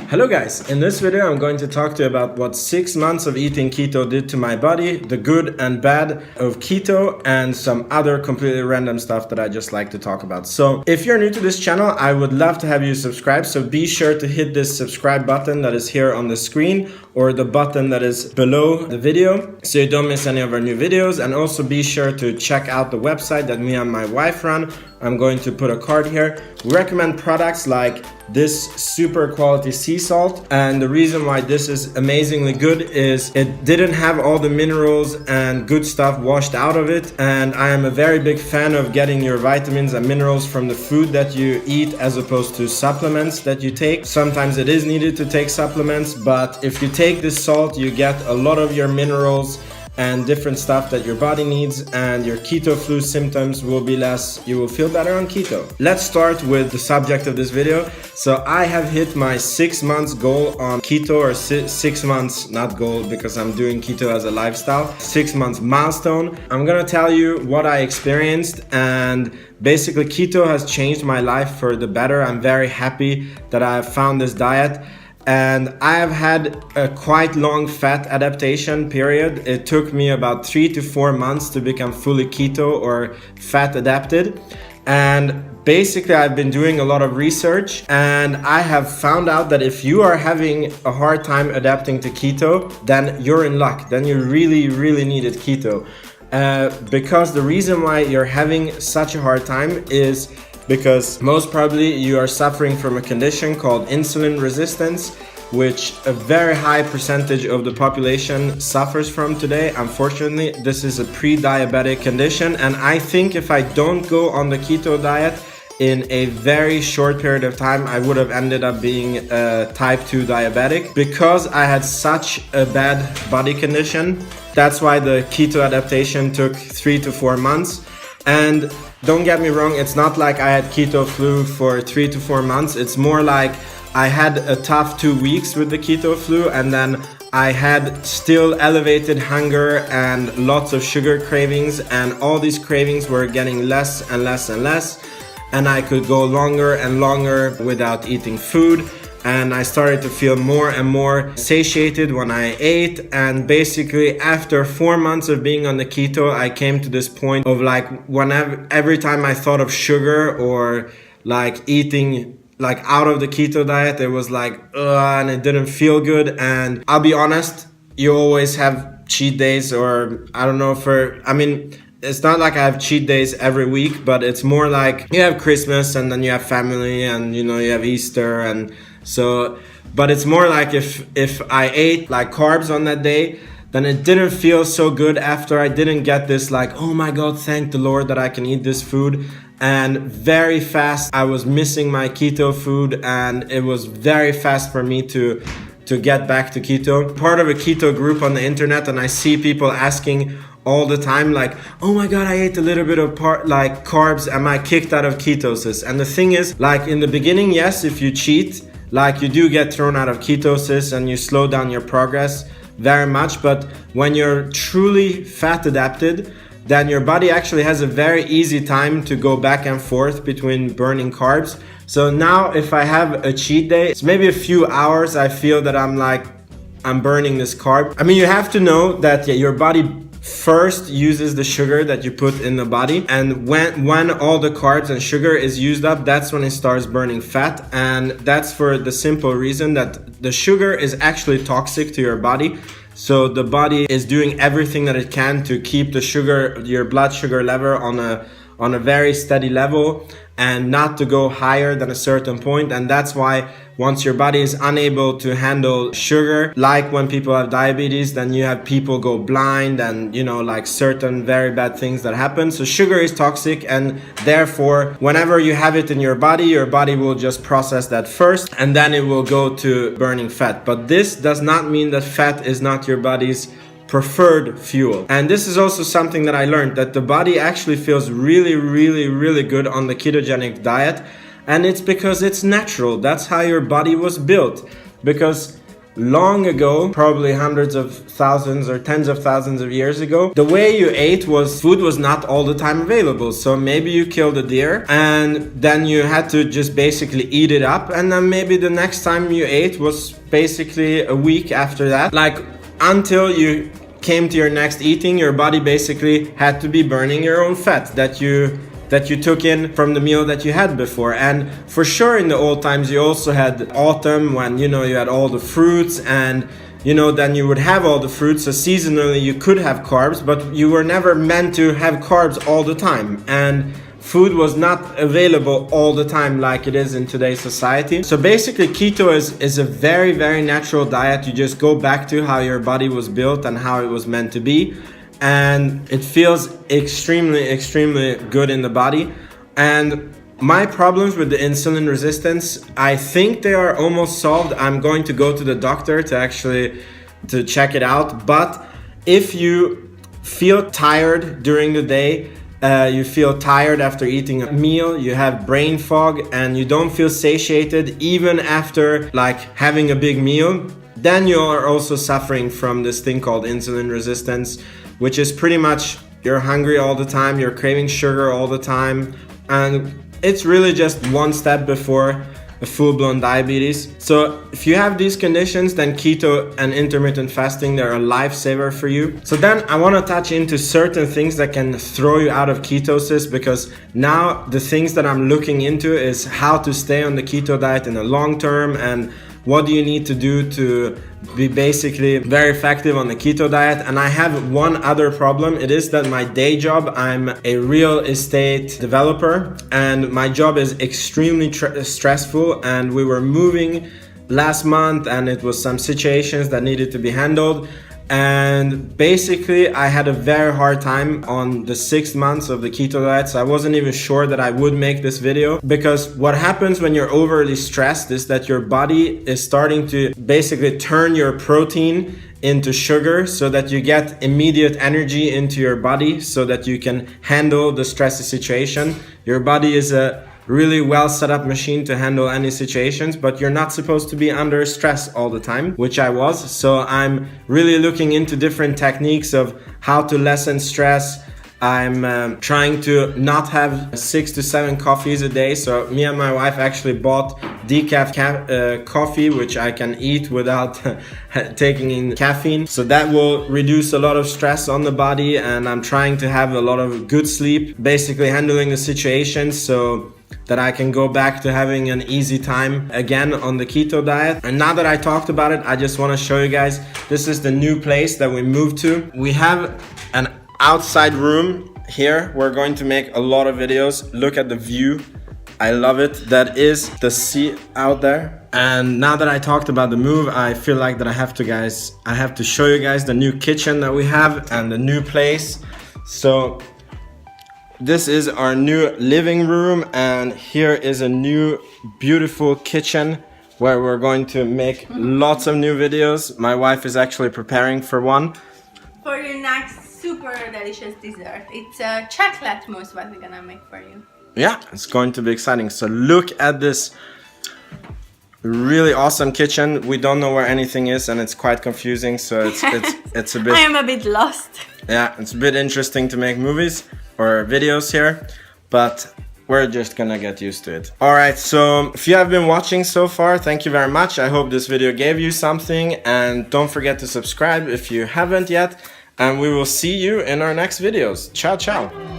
Hello guys, in this video I'm going to talk to you about what 6 months of eating keto did to my body, the good and bad of keto, and some other completely random stuff that I just like to talk about. So if you're new to this channel, I would love to have you subscribe, so be sure to hit this subscribe button that is here on the screen or the button that is below the video so you don't miss any of our new videos, and also be sure to check out the website that me and my wife run. I'm going to put a card here. We recommend products like this super quality sea salt, and the reason why this is amazingly good is it didn't have all the minerals and good stuff washed out of it, and I am a very big fan of getting your vitamins and minerals from the food that you eat as opposed to supplements that you take. Sometimes it is needed to take supplements, but if you take this salt you get a lot of your minerals and different stuff that your body needs, and your keto flu symptoms will be less. You will feel better on keto. Let's start with the subject of this video. So I have hit my 6 months goal on keto, or 6 months, not goal because I'm doing keto as a lifestyle, 6 months milestone. I'm gonna tell you what I experienced, and basically keto has changed my life for the better. I'm very happy that I have found this diet. And I have had a quite long fat adaptation period. It took me about 3 to 4 months to become fully keto or fat adapted. And basically I've been doing a lot of research, and I have found out that if you are having a hard time adapting to keto, then you're in luck. Then you really needed keto. Because the reason why you're having such a hard time is because most probably you are suffering from a condition called insulin resistance, which a very high percentage of the population suffers from today. Unfortunately, this is a pre-diabetic condition, and I think if I don't go on the keto diet in a very short period of time, I would have ended up being a type 2 diabetic because I had such a bad body condition. That's why the keto adaptation took 3 to 4 months. And don't get me wrong, it's not like I had keto flu for 3 to 4 months. It's more like I had a tough 2 weeks with the keto flu, and then I had still elevated hunger and lots of sugar cravings, and all these cravings were getting less and less and less, and I could go longer and longer without eating food. And I started to feel more and more satiated when I ate. And basically after 4 months of being on the keto, I came to this point of like every time I thought of sugar or like eating like out of the keto diet, it was like and it didn't feel good. And I'll be honest, you always have cheat days, or I don't know, it's not like I have cheat days every week, but it's more like you have Christmas and then you have family, and you have Easter, and so, but it's more like if I ate like carbs on that day, then it didn't feel so good after. I didn't get this like, oh my God, thank the Lord that I can eat this food. And very fast I was missing my keto food, and it was very fast for me to get back to keto. Part of a keto group on the internet, and I see people asking all the time like, oh my God, I ate a little bit of carbs, am I kicked out of ketosis? And the thing is, like in the beginning, yes, if you cheat, like you do get thrown out of ketosis and you slow down your progress very much. But when you're truly fat adapted, then your body actually has a very easy time to go back and forth between burning carbs. So now if I have a cheat day, it's maybe a few hours, I feel that I'm burning this carb. I mean, you have to know that your body first uses the sugar that you put in the body, and when all the carbs and sugar is used up, that's when it starts burning fat. And that's for the simple reason that the sugar is actually toxic to your body. So the body is doing everything that it can to keep the sugar, your blood sugar level on a very steady level, and not to go higher than a certain point. And that's why once your body is unable to handle sugar, like when people have diabetes, then you have people go blind, and like certain very bad things that happen. So sugar is toxic, and therefore whenever you have it in your body will just process that first, and then it will go to burning fat. But this does not mean that fat is not your body's preferred fuel. And this is also something that I learned, that the body actually feels really good on the ketogenic diet, and it's because it's natural. That's how your body was built. Because long ago, probably hundreds of thousands or tens of thousands of years ago, the way you ate was food was not all the time available. So maybe you killed a deer and then you had to just basically eat it up, and then maybe the next time you ate was basically a week after that. Like, until you came to your next eating, your body basically had to be burning your own fat that you took in from the meal that you had before. And for sure in the old times you also had autumn when, you know, you had all the fruits, and you know, then you would have all the fruits, so seasonally you could have carbs, but you were never meant to have carbs all the time, and food was not available all the time like it is in today's society. So basically keto is a very, very natural diet. You just go back to how your body was built and how it was meant to be, and it feels extremely, extremely good in the body. And my problems with the insulin resistance, I think they are almost solved. I'm going to go to the doctor to check it out. But if you feel tired during the day, you feel tired after eating a meal, you have brain fog, and you don't feel satiated even after like having a big meal, then you are also suffering from this thing called insulin resistance, which is pretty much you're hungry all the time, you're craving sugar all the time, and it's really just one step before a full-blown diabetes. So if you have these conditions, then keto and intermittent fasting, they're a lifesaver for you. So then I want to touch into certain things that can throw you out of ketosis, because now the things that I'm looking into is how to stay on the keto diet in the long term, and what do you need to do to be basically very effective on the keto diet. And I have one other problem. It is that my day job, I'm a real estate developer, and my job is extremely stressful, and we were moving last month and it was some situations that needed to be handled. And basically I had a very hard time on the 6 months of the keto diet, so I wasn't even sure that I would make this video, because what happens when you're overly stressed is that your body is starting to basically turn your protein into sugar so that you get immediate energy into your body so that you can handle the stressy situation. Your body is a really well set up machine to handle any situations, but you're not supposed to be under stress all the time, which I was. So I'm really looking into different techniques of how to lessen stress. I'm trying to not have 6 to 7 coffees a day. So me and my wife actually bought decaf coffee, which I can eat without taking in caffeine. So that will reduce a lot of stress on the body. And I'm trying to have a lot of good sleep, basically handling the situation so that I can go back to having an easy time again on the keto diet. And now that I talked about it, I just want to show you guys, this is the new place that we moved to. We have an outside room here. We're going to make a lot of videos. Look at the view. I love it. That is the sea out there. And now that I talked about the move, I feel like that I have to show you guys the new kitchen that we have and the new place. So this is our new living room, and here is a new beautiful kitchen where we're going to make lots of new videos. My wife is actually preparing for one. For your next super delicious dessert. It's a chocolate mousse what we're gonna make for you. Yeah, it's going to be exciting. So look at this really awesome kitchen. We don't know where anything is, and it's quite confusing, so it's a bit I am a bit lost. Yeah, it's a bit interesting to make movies or videos here, but we're just gonna get used to it. Alright, so if you have been watching so far, thank you very much. I hope this video gave you something, and don't forget to subscribe if you haven't yet, and we will see you in our next videos. Ciao, ciao.